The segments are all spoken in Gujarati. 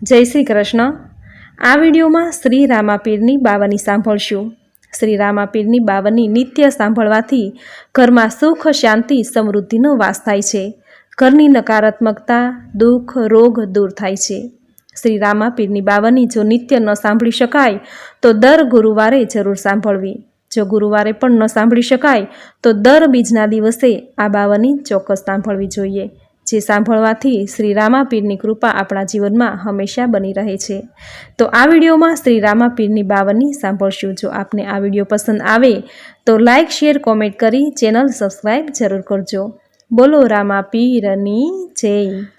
જય શ્રી કૃષ્ણ। આ વિડીયોમાં શ્રી રામાપીરની બાવની સાંભળશું। શ્રી રામાપીરની બાવની નિત્ય સાંભળવાથી ઘરમાં સુખ, શાંતિ, સમૃદ્ધિનો વાસ થાય છે। ઘરની નકારાત્મકતા, દુઃખ, રોગ દૂર થાય છે। શ્રી રામાપીરની બાવની જો નિત્ય ન સાંભળી શકાય તો દર ગુરુવારે જરૂર સાંભળવી। જો ગુરુવારે પણ ન સાંભળી શકાય તો દર બીજના દિવસે આ બાવની ચોક્કસ સાંભળવી જોઈએ, જે સાંભળવાથી શ્રી રામાપીરની કૃપા આપણા જીવનમાં હંમેશા બની રહે છે। તો આ વિડીયોમાં શ્રી રામાપીરની બાવની સાંભળશું। જો આપને આ વિડીયો પસંદ આવે તો લાઇક, શેર, કોમેન્ટ કરી ચેનલ સબસ્ક્રાઈબ જરૂર કરજો। બોલો રામાપીરની જય।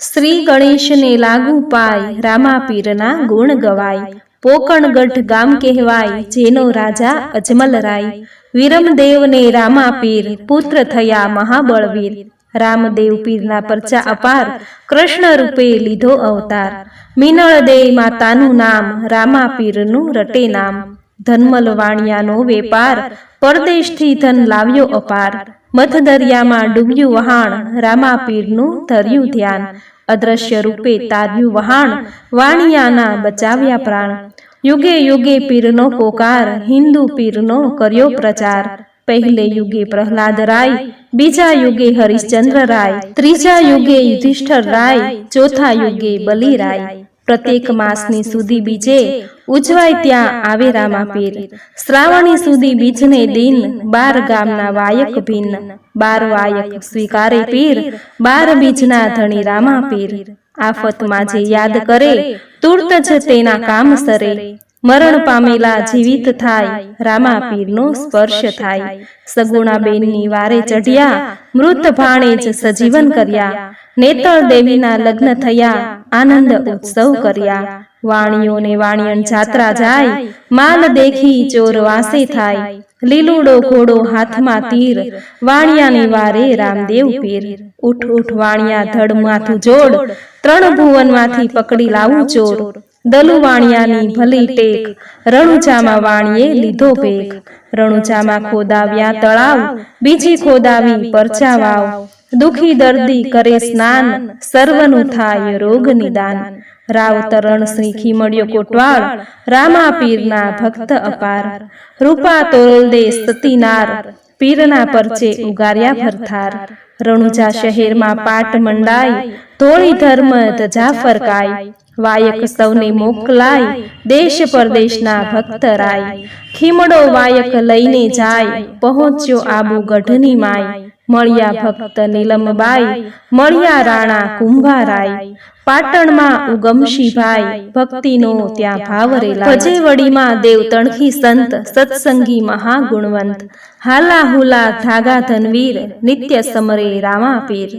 શ્રી ગણેશને લાગુ પાય, રામાપીરના ગુણ ગવાય। પોકણગઢ ગામ કહેવાય, જેનો રાજા અજમલરાય। વિરમદેવને રામાપીર, પુત્ર થયા મહાબળવીર। રામદેવ પીરના પરચા અપાર, કૃષ્ણ રૂપે લીધો અવતાર। મિનળ દે માતાનું નામ, રામાપીરનું રટે નામ। ધનમલ વાણિયાનો વેપાર, પરદેશથી ધન લાવ્યો અપાર। મધદરિયામાં ડૂબ્યું વહાણ, રામાપીરનું ધર્યું ધ્યાન। અદ્રશ્ય રૂપે તાર્યું વહાણ, વાણિયાના બચાવ્યા પ્રાણ। યુગે યુગે પીરનો પોકાર, હિન્દુ પીરનો કર્યો પ્રચાર। પહેલે યુગે પ્રહલાદ રાય, બીજા યુગે હરિશ્ચંદ્ર રાય। ત્રીજા યુગે યુધિષ્ઠર રાય, ચોથા યુગે બલિ રાય। પ્રત્યેક માસની સુધી બીજે, ઉજવાય ત્યાં આવે રામાપીર। શ્રાવણી સુધી બીજને દિન, 12 ગામના વાયક ભિન્ન। 12 વાયક સ્વીકારે પીર, 12 બીજના ધણી રામાપીર। આફતમાં જે યાદ કરે, તુર્ત જ તેના કામ સરે। મરણ પામેલા જીવિત થાય, રામાપીરનો સ્પર્શ થાય। સગુણા બેનની વારે ચઢ્યા, મૃત ભાણે જ સજીવન કર્યા। નેતળ દેવીના લગ્ન થયા, આનંદ ઉત્સવ કર્યા। વાણિયોને વાણિયણ જાત્રા જાય, માલ દેખી ચોર વાસે થાય। લીલુડો ઘોડો હાથમાં તીર, વાણિયાની વારે રામદેવ પીર। ઉઠ ઉઠ વાણિયા ધડ માથું જોડ, 3 ભુવનમાંથી પકડી લાવું ચોર। દલુ વાણિયાની ભલી ટેક, રણુજામાં વાણીએ લીધો ભેગ। રણુજામાં ખોદાવ્યા તળાવ, બીજી ખોદાવી પરચા વાવ। દુખી દર્દી કરે સ્નાન, સર્વનું થાય રોગ નિદાન। રાવતરણ શ્રી ખીમડ્યો કોટવાળ, રામાપીરના ભક્ત અપાર। રૂપા તોરલ દે સતીનાર, પીરના પરચે ઉગાર્યા ભરથાર। રણુજા શહેરમાં પાટ મંડાય, ધોળી ધર્મ ધજા ફરકાય। વાયક સૌને મોકલાય, દેશ પરદેશના ભક્ત રાય। ખીમડો વાયક લઈને જાય, પહોંચ્યો આબુ ગઢની માય। મળ્યા ભક્ત નીલમબાઈ, મળ્યા રાણા કુંભારાય। પાટણમાં ઉગમશીભાઈ, ભક્તિનો ત્યાં ભાવ રેલાય। ભજેવડીમાં દેવ તણખી સંત, સત્સંગી મહાગુણવંત। હાલા હુલા ધાગા ધનવીર, નિત્ય સમરે રામાપીર।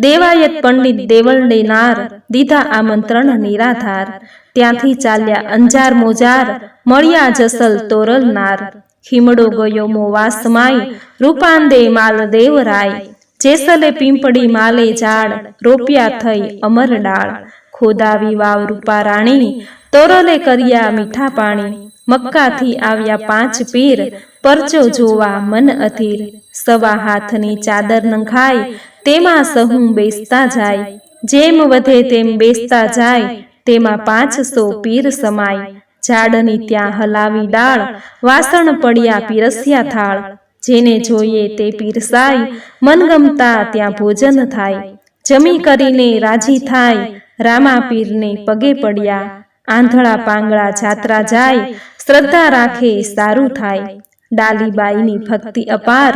દેવાયત પંડિત દેવળને નાર, દીધા આમંત્રણ નિરાધાર। ત્યાંથી ચાલ્યા અંજાર મોજાર, મળ્યા જસલ તોરલ નાર। ખીમડો ગયો મોવાસમાય, રૂપાંદે માલદેવ રાય। જેસલે પીંપળી માલે ઝાડ, રોપ્યા થઈ અમર ડાળ। ખોદાવી વાવ રૂપા રાણી, તોરલે કર્યા મીઠા પાણી। મક્કાથી આવ્યા 5 પીર, પરચો જોવા મન અધીર। સવા હાથની ચાદર નંખાય, તેમાં સહુ બેસતા જાય। જેમ વધે તેમ બેસતા જાય, તેમાં 500 પીર સમાય। ઝાડની ત્યાં હલાવી ડાળ, વાસણ પડ્યા પીરસ્યા થાળ। જેને જોઈએ તે પીરસાય, મનગમતા ત્યાં ભોજન થાય। જમી કરીને રાજી થાય, રામાપીરને પગે પડ્યા। આંધળા પાંગળા જાત્રા જાય, શ્રદ્ધા રાખે સારું થાય। ડાલીબાઈની ભક્તિ અપાર,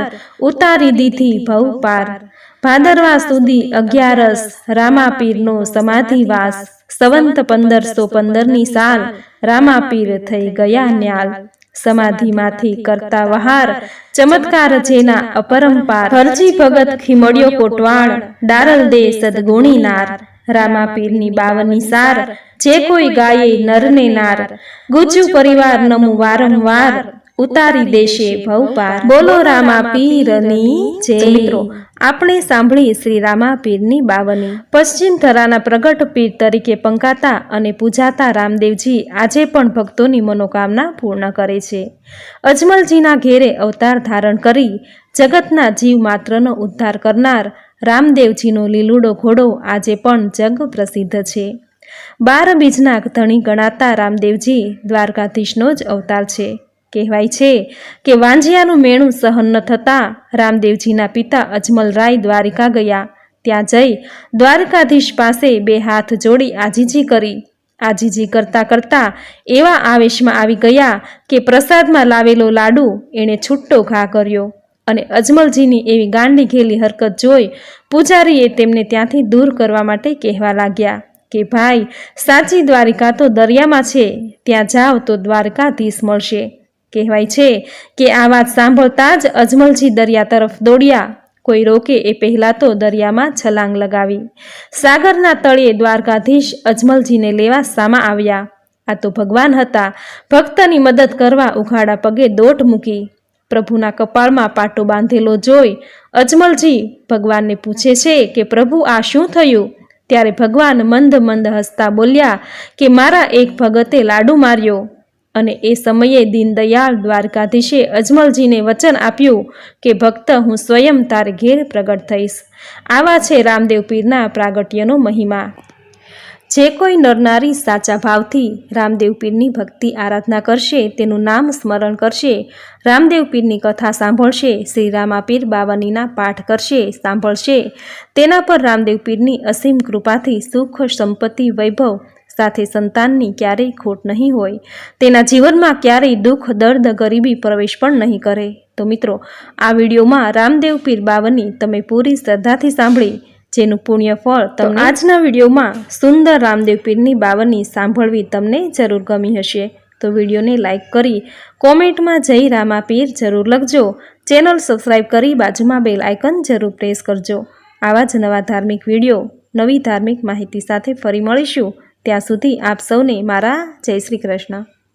ઉતારી દીધી ભવ પાર। ભાદરવા સુધી 11 રામાપીરનો સમાધિવાસ। સંવંત 1515ની સાલ, રામાપીર થઈ ગયા ન્યાલ। સમાધિમાંથી કરતા વહાર, ચમત્કાર જેના અપરંપાર। હરજી ભગત ખીમડ્યો કોટવાળ, ડારલ દે સદગુણી નાર। રામાપીરની બાવની સાર, જે કોઈ ગાયે નરને નાર। ગુજ્જુ પરિવાર નમું વારંવાર, ઉતારી દેશે ભવ પાર। બોલો રામાપીરની જય। મિત્રો, આપણે સાંભળી શ્રી રામાપીરની બાવની। પશ્ચિમ ધરાના પ્રગટ પીર તરીકે પંકાતા અને પૂજાતા રામદેવજી આજે પણ ભક્તોની મનોકામના પૂર્ણ કરે છે। અજમલજીના ઘેરે અવતાર ધારણ કરી જગતના જીવ માત્રનો ઉદ્ધાર કરનાર રામદેવજીનો લીલુડો ઘોડો આજે પણ જગ પ્રસિદ્ધ છે। 12 બીજના ધણી ગણાતા રામદેવજી દ્વારકાધીશનો જ અવતાર છે. કહેવાય છે કે વાંજિયાનું મેણું સહન ન થતાં રામદેવજીના પિતા અજમલરાય દ્વારિકા ગયા. ત્યાં જઈ દ્વારકાધીશ પાસે 2 હાથ જોડી આજીજી કરી. આજીજી કરતાં કરતાં એવા આવેશમાં આવી ગયા કે પ્રસાદમાં લાવેલો લાડુ એણે છૂટો ઘા કર્યો અને અજમલજીની એવી ગાંડી ઘેલી હરકત જોઈ પૂજારીએ તેમને ત્યાંથી દૂર કરવા માટે કહેવા લાગ્યા કે ભાઈ, સાચી દ્વારિકા તો દરિયામાં છે, ત્યાં જાઓ તો દ્વારકાધીશ મળશે. કહેવાય છે કે આ વાત સાંભળતા જ અજમલજી દરિયા તરફ દોડ્યા. કોઈ રોકે એ પહેલાં તો દરિયામાં છલાંગ લગાવી. સાગરના તળિયે દ્વારકાધીશ અજમલજીને લેવા સામા આવ્યા. આ તો ભગવાન હતા. ભક્તની મદદ કરવા ઉઘાડા પગે દોટ મૂકી. પ્રભુના કપાળમાં પાટો બાંધેલો જોઈ અજમલજી ભગવાનને પૂછે છે કે પ્રભુ, આ શું થયું? ત્યારે ભગવાન મંદ મંદ હસતા બોલ્યા કે મારા એક ભગતે લાડુ માર્યો. અને એ સમયે દીનદયાળ દ્વારકાધીશે અજમલજીને વચન આપ્યું કે ભક્ત, હું સ્વયં તારે ઘેર પ્રગટ થઈશ. આવા છે રામદેવ પીરના પ્રાગટ્યનો મહિમા. જે કોઈ નરનારી સાચા ભાવથી રામદેવ પીરની ભક્તિ આરાધના કરશે, તેનું નામ સ્મરણ કરશે, રામદેવ પીરની કથા સાંભળશે, શ્રી રામાપીર બાવનીના પાઠ કરશે, સાંભળશે, તેના પર રામદેવ પીરની અસીમ કૃપાથી સુખ, સંપત્તિ, વૈભવ સાથે સંતાનની ક્યારેય ખોટ નહીં હોય. તેના જીવનમાં ક્યારેય દુઃખ, દર્દ, ગરીબી પ્રવેશ પણ નહીં કરે. તો મિત્રો, આ વિડીયોમાં રામદેવ પીર બાવની તમે પૂરી શ્રદ્ધાથી સાંભળી, જેનું પુણ્ય ફળ તમને આજના વિડીયોમાં સુંદર રામદેવ પીરની બાવની સાંભળવી તમને જરૂર ગમી હશે. તો વિડીયોને લાઇક કરી કોમેન્ટમાં જય રામાપીર જરૂર લખજો. ચેનલ સબસ્ક્રાઈબ કરી બાજુમાં બેલ આઇકન જરૂર પ્રેસ કરજો. આવા જ નવા ધાર્મિક વિડીયો, નવી ધાર્મિક માહિતી સાથે ફરી મળીશું. ત્યાં સુધી આપ સૌને મારા જય શ્રી કૃષ્ણ.